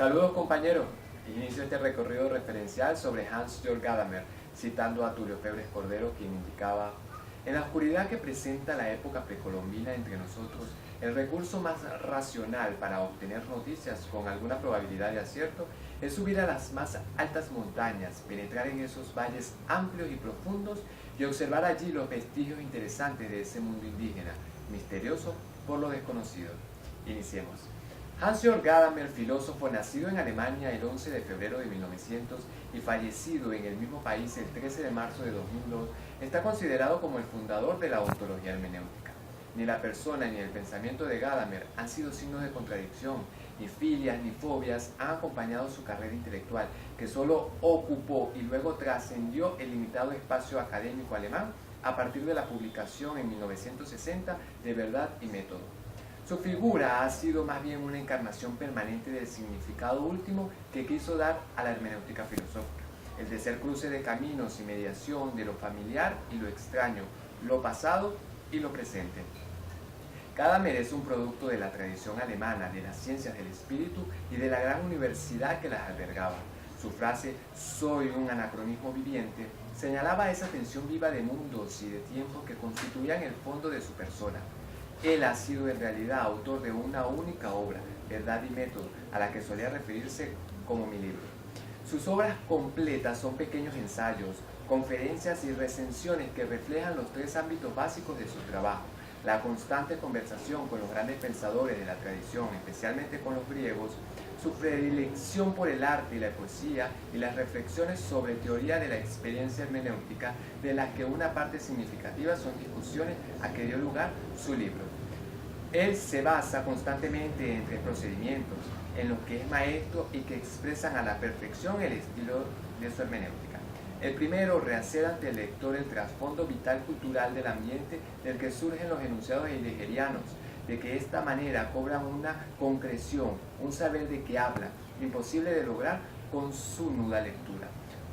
Saludos compañeros, inicio este recorrido referencial sobre Hans-Georg Gadamer, citando a Tulio Febres Cordero, quien indicaba: en la oscuridad que presenta la época precolombina entre nosotros, el recurso más racional para obtener noticias con alguna probabilidad de acierto es subir a las más altas montañas, penetrar en esos valles amplios y profundos y observar allí los vestigios interesantes de ese mundo indígena, misterioso por lo desconocido. Iniciemos. Hans-Georg Gadamer, filósofo nacido en Alemania el 11 de febrero de 1900 y fallecido en el mismo país el 13 de marzo de 2002, está considerado como el fundador de la ontología hermenéutica. Ni la persona ni el pensamiento de Gadamer han sido signos de contradicción, ni filias ni fobias han acompañado su carrera intelectual, que solo ocupó y luego trascendió el limitado espacio académico alemán a partir de la publicación en 1960 de Verdad y Método. Su figura ha sido más bien una encarnación permanente del significado último que quiso dar a la hermenéutica filosófica, el de ser cruce de caminos y mediación de lo familiar y lo extraño, lo pasado y lo presente. Gadamer es un producto de la tradición alemana, de las ciencias del espíritu y de la gran universidad que las albergaba. Su frase «soy un anacronismo viviente» señalaba esa tensión viva de mundos y de tiempos que constituían el fondo de su persona. Él ha sido en realidad autor de una única obra, Verdad y Método, a la que solía referirse como mi libro. Sus obras completas son pequeños ensayos, conferencias y recensiones que reflejan los tres ámbitos básicos de su trabajo: la constante conversación con los grandes pensadores de la tradición, especialmente con los griegos, su predilección por el arte y la poesía y las reflexiones sobre teoría de la experiencia hermenéutica, de las que una parte significativa son discusiones a que dio lugar su libro. Él se basa constantemente en tres procedimientos, en los que es maestro y que expresan a la perfección el estilo de su hermenéutica. El primero, rehacer ante el lector el trasfondo vital cultural del ambiente del que surgen los enunciados heideggerianos, de que esta manera cobran una concreción, un saber de que habla, imposible de lograr con su nuda lectura.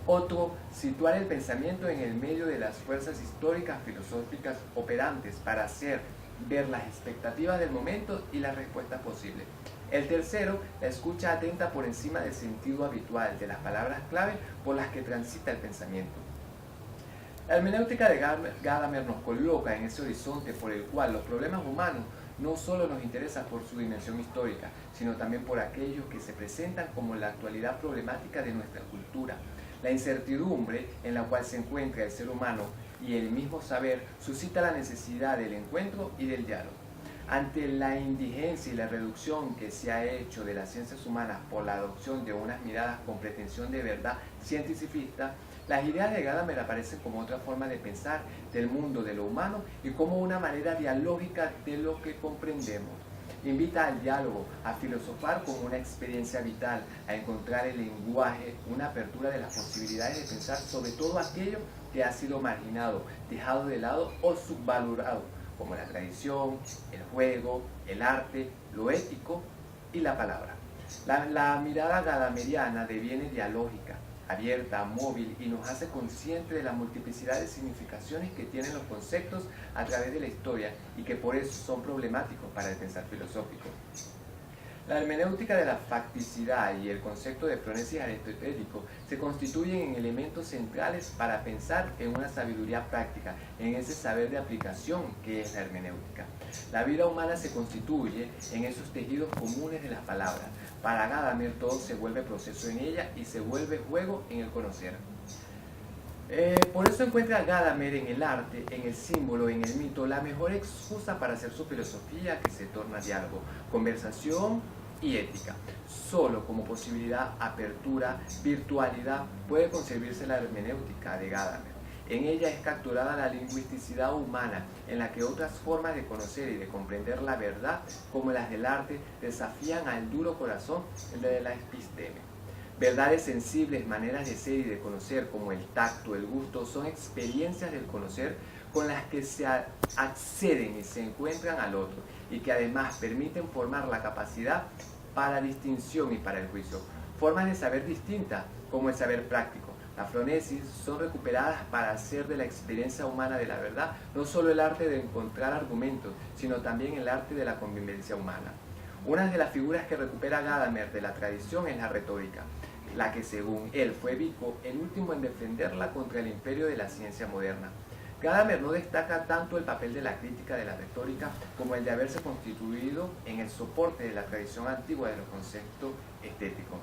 Otro, situar el pensamiento en el medio de las fuerzas históricas filosóficas operantes para hacer ver las expectativas del momento y las respuestas posibles. El tercero, la escucha atenta por encima del sentido habitual, de las palabras clave por las que transita el pensamiento. La hermenéutica de Gadamer nos coloca en ese horizonte por el cual los problemas humanos no solo nos interesan por su dimensión histórica, sino también por aquellos que se presentan como la actualidad problemática de nuestra cultura. La incertidumbre en la cual se encuentra el ser humano y el mismo saber suscita la necesidad del encuentro y del diálogo. Ante la indigencia y la reducción que se ha hecho de las ciencias humanas por la adopción de unas miradas con pretensión de verdad cientificista, las ideas de Gadamer aparecen como otra forma de pensar del mundo, de lo humano, y como una manera dialógica de lo que comprendemos. Invita al diálogo, a filosofar como una experiencia vital, a encontrar el lenguaje, una apertura de las posibilidades de pensar sobre todo aquello que ha sido marginado, dejado de lado o subvalorado, como la tradición, el juego, el arte, lo ético y la palabra. La mirada gadameriana deviene dialógica, abierta, móvil, y nos hace conscientes de la multiplicidad de significaciones que tienen los conceptos a través de la historia y que por eso son problemáticos para el pensar filosófico. La hermenéutica de la facticidad y el concepto de pronesis aristotélico se constituyen en elementos centrales para pensar en una sabiduría práctica, en ese saber de aplicación que es la hermenéutica. La vida humana se constituye en esos tejidos comunes de las palabras. Para Gadamer todo se vuelve proceso en ella y se vuelve juego en el conocer. Por eso encuentra Gadamer en el arte, en el símbolo, en el mito, la mejor excusa para hacer su filosofía, que se torna diálogo, conversación y ética. Solo como posibilidad, apertura, virtualidad puede concebirse la hermenéutica de Gadamer. En ella es capturada la lingüisticidad humana, en la que otras formas de conocer y de comprender la verdad, como las del arte, desafían al duro corazón, el de la episteme. Verdades sensibles, maneras de ser y de conocer, como el tacto, el gusto, son experiencias del conocer con las que se acceden y se encuentran al otro, y que además permiten formar la capacidad para la distinción y para el juicio. Formas de saber distintas, como el saber práctico. La fronesis son recuperadas para hacer de la experiencia humana de la verdad no solo el arte de encontrar argumentos, sino también el arte de la convivencia humana. Una de las figuras que recupera Gadamer de la tradición es la retórica, la que según él fue Vico el último en defenderla contra el imperio de la ciencia moderna. Gadamer no destaca tanto el papel de la crítica de la retórica como el de haberse constituido en el soporte de la tradición antigua de los conceptos estéticos.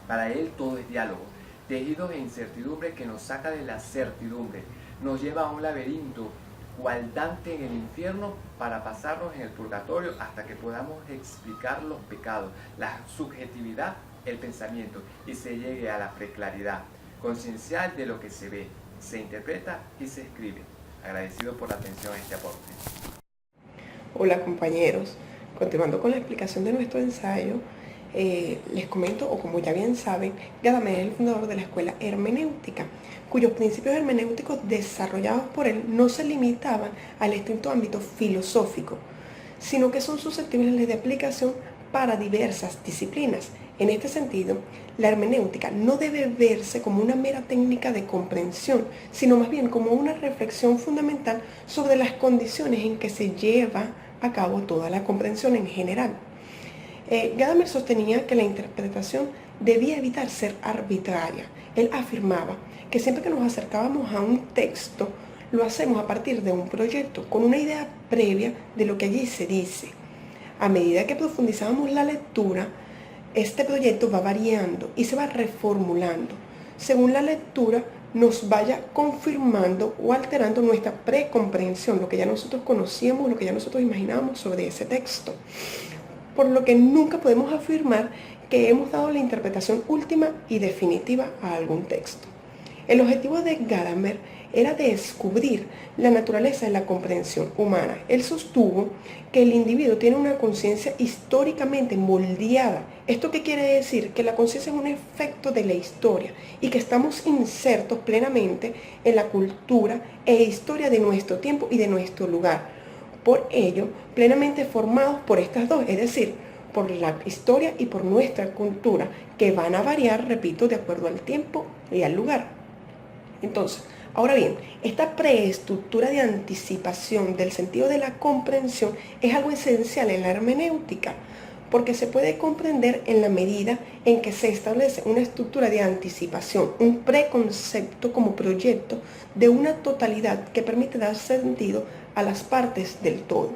Para él todo es diálogo, tejidos e incertidumbre que nos saca de la certidumbre, nos lleva a un laberinto cual Dante en el infierno para pasarnos en el purgatorio hasta que podamos explicar los pecados, la subjetividad, el pensamiento y se llegue a la preclaridad conciencial de lo que se ve, se interpreta y se escribe. Agradecido por la atención a este aporte. Hola compañeros, continuando con la explicación de nuestro ensayo, les comento, o como ya bien saben, Gadamer es el fundador de la escuela hermenéutica, cuyos principios hermenéuticos desarrollados por él no se limitaban al estricto ámbito filosófico, sino que son susceptibles de aplicación para diversas disciplinas. En este sentido, la hermenéutica no debe verse como una mera técnica de comprensión, sino más bien como una reflexión fundamental sobre las condiciones en que se lleva a cabo toda la comprensión en general. Gadamer sostenía que la interpretación debía evitar ser arbitraria. Él afirmaba que siempre que nos acercábamos a un texto, lo hacemos a partir de un proyecto, con una idea previa de lo que allí se dice. A medida que profundizábamos la lectura, este proyecto va variando y se va reformulando, según la lectura nos vaya confirmando o alterando nuestra precomprensión, lo que ya nosotros conocíamos, lo que ya nosotros imaginábamos sobre ese texto. Por lo que nunca podemos afirmar que hemos dado la interpretación última y definitiva a algún texto. El objetivo de Gadamer era descubrir la naturaleza de la comprensión humana. Él sostuvo que el individuo tiene una conciencia históricamente moldeada. ¿Esto qué quiere decir? Que la conciencia es un efecto de la historia y que estamos insertos plenamente en la cultura e historia de nuestro tiempo y de nuestro lugar. Por ello, plenamente formados por estas dos, es decir, por la historia y por nuestra cultura, que van a variar, repito, de acuerdo al tiempo y al lugar. Entonces, ahora bien, esta preestructura de anticipación del sentido de la comprensión es algo esencial en la hermenéutica, porque se puede comprender en la medida en que se establece una estructura de anticipación, un preconcepto como proyecto de una totalidad que permite dar sentido a las partes del todo.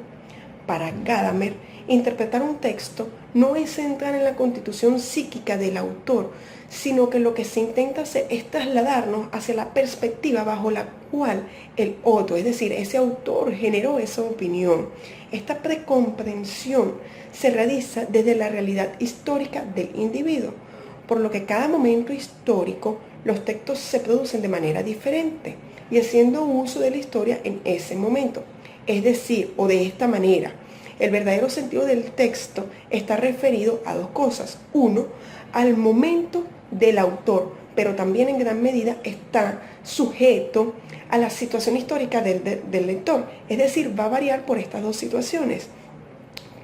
Para Gadamer, interpretar un texto no es entrar en la constitución psíquica del autor, sino que lo que se intenta hacer es trasladarnos hacia la perspectiva bajo la cual el otro, es decir, ese autor generó esa opinión. Esta precomprensión se realiza desde la realidad histórica del individuo, por lo que cada momento histórico los textos se producen de manera diferente y haciendo uso de la historia en ese momento. Es decir, o de esta manera, el verdadero sentido del texto está referido a dos cosas. Uno, al momento del autor, pero también en gran medida está sujeto a la situación histórica del lector. Es decir, va a variar por estas dos situaciones.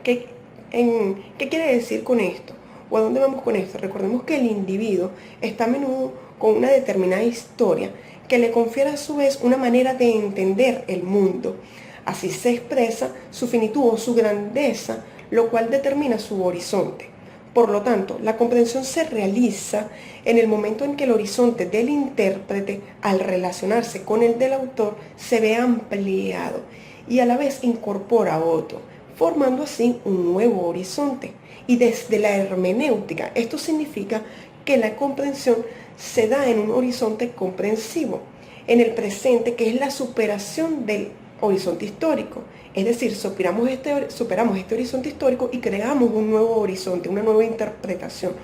¿Qué quiere decir con esto? ¿O a dónde vamos con esto? Recordemos que el individuo está a menudo con una determinada historia que le confiere a su vez una manera de entender el mundo. Así se expresa su finitud o su grandeza, lo cual determina su horizonte. Por lo tanto, la comprensión se realiza en el momento en que el horizonte del intérprete, al relacionarse con el del autor, se ve ampliado y a la vez incorpora otro, formando así un nuevo horizonte. Y desde la hermenéutica, esto significa que la comprensión se da en un horizonte comprensivo, en el presente, que es la superación del horizonte histórico. Es decir, superamos este horizonte histórico y creamos un nuevo horizonte, una nueva interpretación.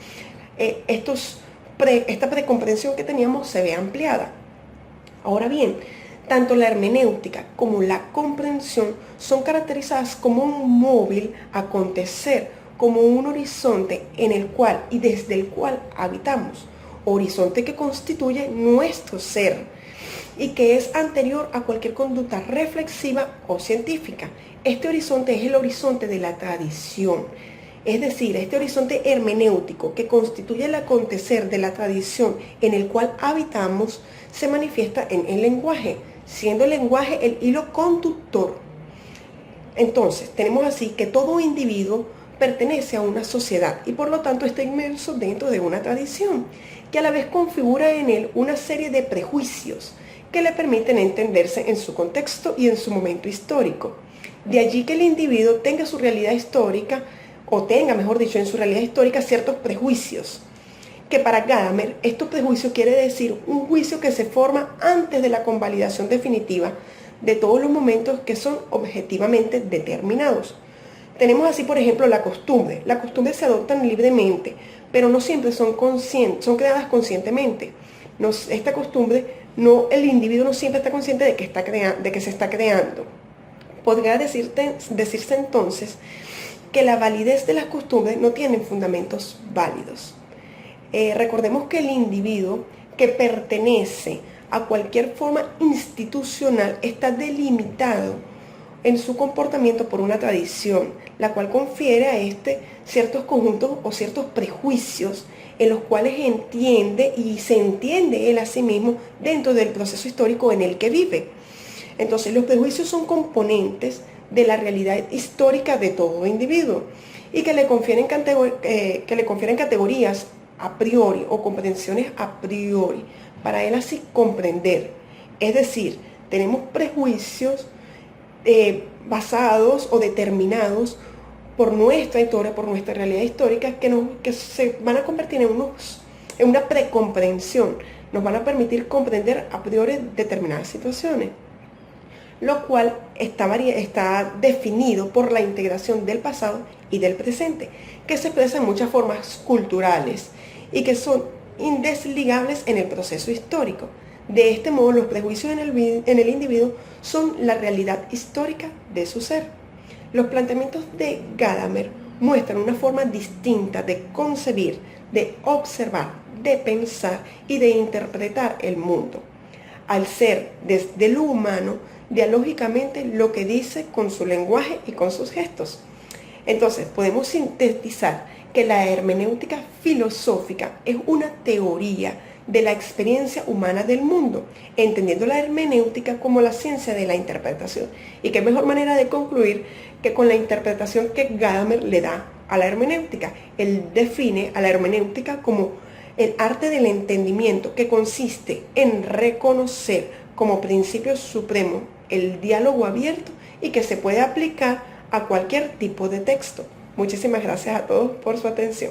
Esta precomprensión que teníamos se ve ampliada. Ahora bien, tanto la hermenéutica como la comprensión son caracterizadas como un móvil acontecer, como un horizonte en el cual y desde el cual habitamos, horizonte que constituye nuestro ser y que es anterior a cualquier conducta reflexiva o científica. Este horizonte es el horizonte de la tradición, es decir, este horizonte hermenéutico que constituye el acontecer de la tradición en el cual habitamos se manifiesta en el lenguaje, siendo el lenguaje el hilo conductor. Entonces, tenemos así que todo individuo pertenece a una sociedad y por lo tanto está inmerso dentro de una tradición, que a la vez configura en él una serie de prejuicios que le permiten entenderse en su contexto y en su momento histórico. De allí que el individuo tenga su realidad histórica, o tenga, mejor dicho, en su realidad histórica ciertos prejuicios, que para Gadamer estos prejuicios quiere decir un juicio que se forma antes de la convalidación definitiva de todos los momentos que son objetivamente determinados. Tenemos así, por ejemplo, la costumbre. Las costumbres se adoptan libremente, pero no siempre son creadas conscientemente. Esta costumbre, el individuo no siempre está consciente de que se está creando. Podría decirse entonces que la validez de las costumbres no tiene fundamentos válidos. Recordemos que el individuo que pertenece a cualquier forma institucional está delimitado en su comportamiento por una tradición, la cual confiere a ciertos conjuntos o ciertos prejuicios en los cuales entiende y se entiende él a sí mismo dentro del proceso histórico en el que vive. Entonces, los prejuicios son componentes de la realidad histórica de todo individuo y que le confieren categorías a priori o comprensiones a priori, para él así comprender. Es decir, tenemos prejuicios basados o determinados por nuestra historia, por nuestra realidad histórica, que se van a convertir en una precomprensión, nos van a permitir comprender a priori determinadas situaciones, lo cual está definido por la integración del pasado y del presente, que se expresa en muchas formas culturales y que son indesligables en el proceso histórico. De este modo, los prejuicios en el individuo son la realidad histórica de su ser. Los planteamientos de Gadamer muestran una forma distinta de concebir, de observar, de pensar y de interpretar el mundo, al ser desde lo humano dialógicamente lo que dice con su lenguaje y con sus gestos. Entonces, podemos sintetizar que la hermenéutica filosófica es una teoría de la experiencia humana del mundo, entendiendo la hermenéutica como la ciencia de la interpretación. Y qué mejor manera de concluir que con la interpretación que Gadamer le da a la hermenéutica. Él define a la hermenéutica como el arte del entendimiento, que consiste en reconocer como principio supremo el diálogo abierto y que se puede aplicar a cualquier tipo de texto. Muchísimas gracias a todos por su atención.